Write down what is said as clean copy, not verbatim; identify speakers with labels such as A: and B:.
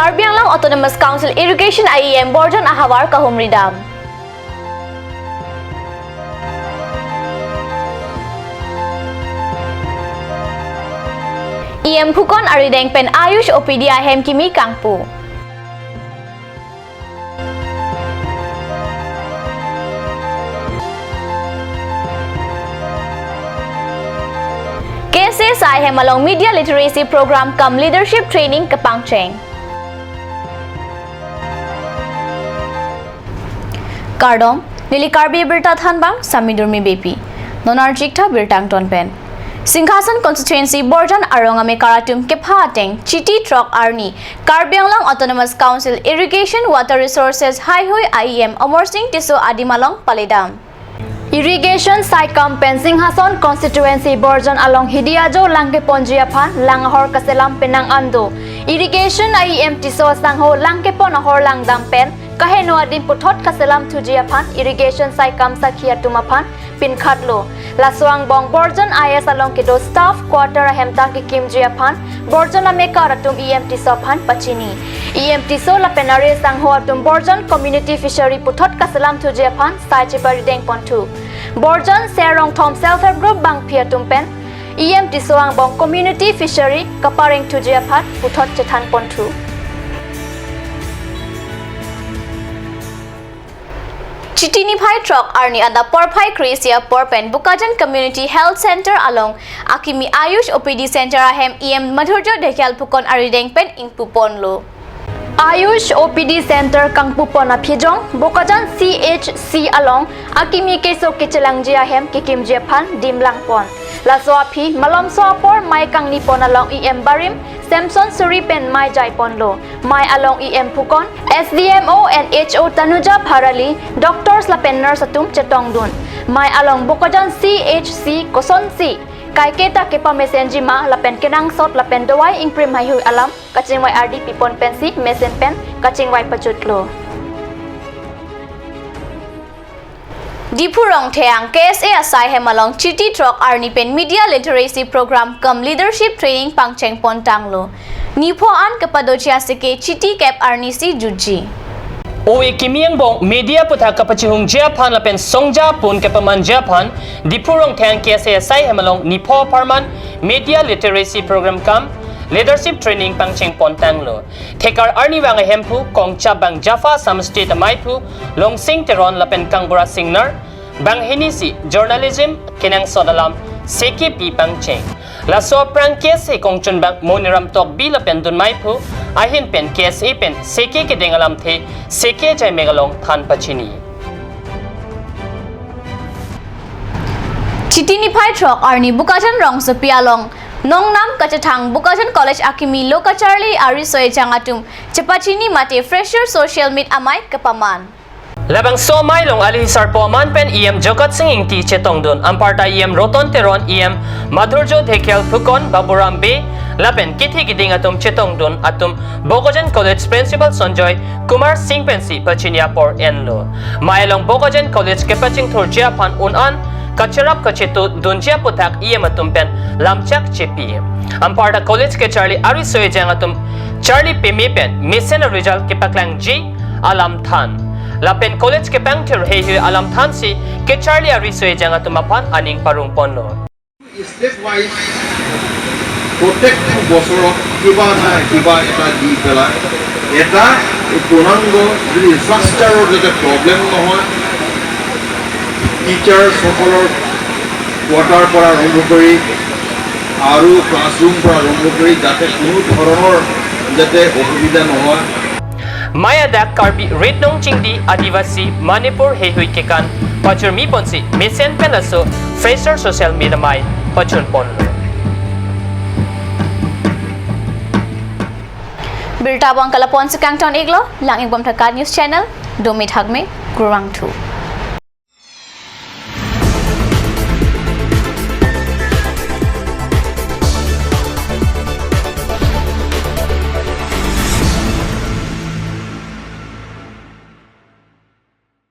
A: Karbi Anglong Autonomous Council Irrigation IEM Borjan Ahawar Kahumridam. IEM Phukon Arideng Pen Ayush OPD Ahem Kimi Kangpu. KSSI Hem along Media Literacy Program cum Leadership Training Kapangcheng. Kardom Nili Karbi Birta Thanbang Samidurmi Bepi Nonarjikta Birtang Tonpen Singhasan Constituency Borjan Arongame Karatum Kephateng Chiti Trok Arni Karbi Anglong Autonomous Council Irrigation Water Resources Highway IEM Amorsing Tiso Adimalong Palidam Irrigation Saikam Pen Singhasan Constituency Borjan along Hidiajo Langke Ponjiaphan Langhor Kaselam Penang Ando Irrigation IEM Tiso Sangho Langke Ponahor Langdam Pen Kaheno Adim Putot Kaselam Tujiaphan Irrigation Saikam Sakia Tumaphan Pin Khatlo Laswang Bong Borjan IS along Kido Staff Quarter Hemta Kim Jiaphan Borjan Ameka Ratum EMT Sophan Pachini EMT Sola Penare Sangho Atum Borjan Community Fishery Putot Kaselam Tujiaphan Saichipari Deng Pontu Borjan Serong Tom Self Help Group Bang Piatum Pen EMT Soang Bong Community Fishery Kaparing Tujiaphan Putot Chetan Pontu Chitini Phai Trok Arni and the Porphai Kresia Porpen Bukajan Community Health Center along Akimi Ayush OPD Center Ahem EM Madhurjo Dekyal Pukon Arideng Pen Ing Puponlo Ayush OPD Center Kang Pupona Phijong Bukajan CHC along Akimi Keso Kichelangjia Ahem Kikim Jepan Dimlangpon Laswapi Malom Swapor Mai Kang Nipon along EM Barim Samson Suripen Mai Jaiponlo Mai along EM Pukon SDMO and HO Tanuja Parali Doctors Lapen Nurse Atum Chetongdun Mai along Bukajan CHC Kosonsi Kaiketa Kepa Mesenjima Lapen Kenang Sot Lapen Dawai Ingprim Hayu Alam Kachingwai RD Pipon Pensi Mesen Pen Kachingwai Pachutlo Dipurong Theang KSA Asai Hemalong Chiti Trok Arni Pen Media Literacy Program cum Leadership Training Pangcheng Pontanglo Nipo An Kapadocia Sike Chiti Kep Arni Si Juji
B: Oe Kimiang Bong Media Putha Kapachihung Japan Lapen Songja Pun Kapaman Japan Dipurong Theang KSA Asai Hemalong Nipo Parman Media Literacy Program cum Leadership Training Pangcheng Pontanglo Thekar Arni Wang Hempu Kong Chabang Jaffa Sam State Maipu Long Sing Teron Lapen Kangbura Singnar Bang Hinisi Journalism Kenang Sodalam Seki Pi Pangcheng Laso Prang KSA Kong Chun Bang Moniram Tok Bi Lapen Dun Maipu Ahin Pen KSA Pen Seki Kedengalam The Seki Jai Megalong Than Pachini
A: Chitini Phai Trok Arni Bukajan Rong Sopialong Nongnam Kachatang Bukajan College Akimi Lokacharli Arisoy Changatum Chapachini Mate Fresher Social Meet Amai Kapaman
B: Labang Somai Long Alihisar Poman Pen EM Jokat Singing Ti Chetongdun Amparta EM Roton Teron EM Madhurjo Dekyal Phukon Baburam Bay Lapen Kithi Giding Atum Chetongdun Atum Bogojan College Principal Sonjoy Kumar Singh Pensi Pachinia Por Enlo Mailong Bogojan College Kepaching Thurjia Pan Unan Kacharap Kachitu Dunjia Putak EM Atum Pen Lamchak Chepi Amparta College Ke Charlie Arisoy Jang Atum Charlie Pimi Pen Misen Result Kepaklang G Alam Than Lapen College ke Pangtir Hehu Alam Thansi ke Charlie Arisoy Jang Atumapan Aning Parung Ponlo
C: Stepwise protect বছৰত কিবা এটা দি পেলাই এটা পূৰ্ণাংগ যদি ইনফ্ৰাষ্ট্ৰাকচাৰৰ যাতে প্ৰব্লেম নহয় টিচাৰসকলৰ কোৱাৰ্টাৰ পৰা আৰম্ভ কৰি আৰু ক্লাছৰুম পৰা আৰম্ভ কৰি যাতে কোনো ধৰণৰ যাতে অসুবিধা নহয়
B: Maya Dak Karbi Rednong Chingdi Adivasi Manipur Hehui Kekan Pachur Mi Ponsi Mesen Pelaso Fraser Social Media Mai Pachun Ponlo
A: Birta Bang Kalapon sa Kangton Iglo Lang Igbam Thakad News Channel Domit Hagme Gurwang 2